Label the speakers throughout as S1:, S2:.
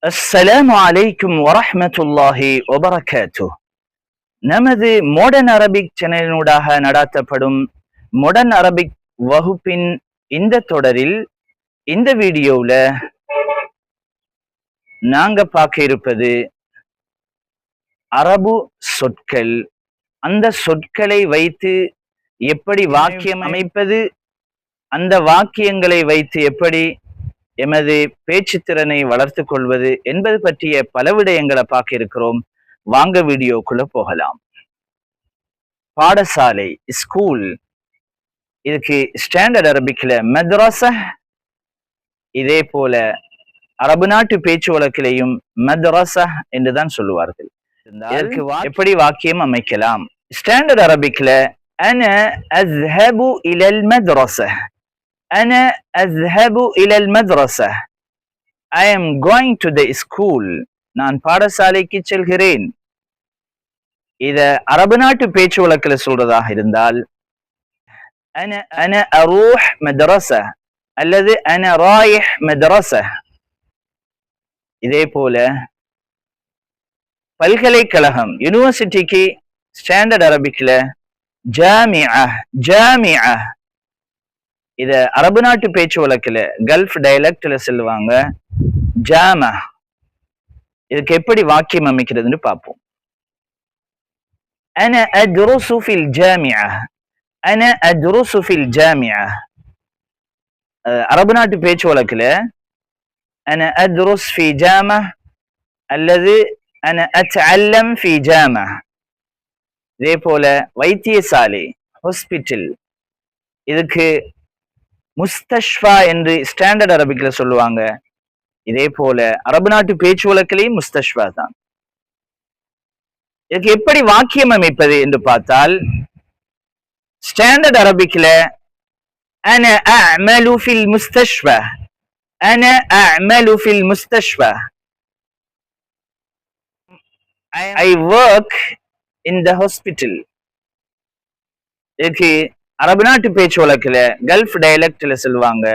S1: அஸ்ஸலாமு அலைக்கும் வரஹ்மத்துல்லாஹி வபரகாத்துஹ். நமது மாடர்ன் அரபிக் சேனலினூடாக நடாத்தப்படும் மாடர்ன் அரபிக் வகுப்பின் இந்த தொடரில் இந்த வீடியோவில் நாங்க பார்க்க இருப்பது அரபு சொற்கள். அந்த சொற்களை வைத்து எப்படி வாக்கியம் அமைப்பது, அந்த வாக்கியங்களை வைத்து எப்படி எமது பேச்சு திறனை வளர்த்து கொள்வது என்பது பற்றிய பல விடயங்களை பார்க்க இருக்கிறோம். வாங்க வீடியோக்குள்ள போகலாம். பாடசாலை, ஸ்கூல், இதுக்கு ஸ்டாண்டர்ட் அரபிக்ல மத்ரஸா, இதே போல அரபு நாட்டு பேச்சு வழக்கிலையும் மத்ரஸா என்றுதான் சொல்லுவார்கள். இதற்கு எப்படி வாக்கியம் அமைக்கலாம்? ஸ்டாண்டர்ட் அரபிக்ல அன அஸ்ஹபு இலல் madrasa, أنا أذهب إلى المدرسة. I am going to the school. நான் பாடசாலைக்கு செல்கிறேன். இத அரபு நாட்டு பேச்சு வழக்கில் சொல்றதாக இருந்தால் أنا أروح مدرسة அல்லது أنا رايح مدرسة. இதே போல பல்கலைக்கழகம், யூனிவர்சிட்டிக்கு ஸ்டாண்டர்ட் அரபிக்ல ஜாமிஅ, ஜாமிஅ. இத அரபு நாட்டு பேச்சு வழக்குல கல்ஃப் டயலக்ட்ல சொல்லுவாங்க ஜாமா. இதுக்கு எப்படி வாக்கியம் அமைக்கிறதுன்னு பார்ப்போம். أنا أدرس في الجامعة. أنا أدرس في الجامعة. அரபு நாட்டு பேச்சு வழக்குல أنا أدرس في جامعة அல்லது أنا أتعلم في جامعة. இதே போல வைத்தியசாலை, ஹாஸ்பிட்டல், இதுக்கு முஸ்தஷ்ஃபா என்று ஸ்டாண்டர்ட் அரபிக்ல சொல்லுவாங்க. இதே போல அரபு நாட்டு பேச்சு வழக்கிலையும் முஸ்தஷ்ஃபா தான். இதுக்கு எப்படி வாக்கியம் அமைப்பது என்று பார்த்தால், standard அரபிக்ல أنا أعمل في المستشفى. أنا أعمل في المستشفى. I work in the hospital. இதுக்கு அரபு நாட்டு பேச்சு வழக்குல கல்ஃப் டயலக்ட்ல சொல்லுவாங்க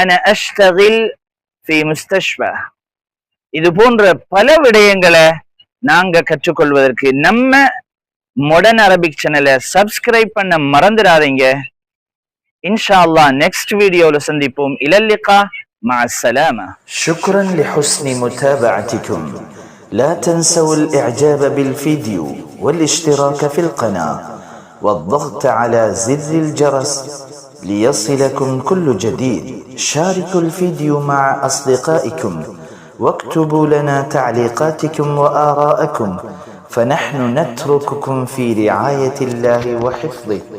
S1: أنا أشتغل في مستشفى. இது போன்ற பல விடயங்களை நாங்க கற்றுக்கொள்வதற்கு நம்ம மாடர்ன் அரபிக் சேனலை சப்ஸ்கிரைப் பண்ண மறந்துடாதீங்க. இன்ஷா அல்லாஹ் நெக்ஸ்ட் வீடியோல சந்திப்போம். இலல் லிகா மஅ ஸலாமா.
S2: شكرا لحسن متابعتكم. لا تنسوا الإعجاب بالفيديو والاشتراك في القناة والضغط على زر الجرس ليصلكم كل جديد. شاركوا الفيديو مع أصدقائكم واكتبوا لنا تعليقاتكم وآراءكم، فنحن نترككم في رعاية الله وحفظه.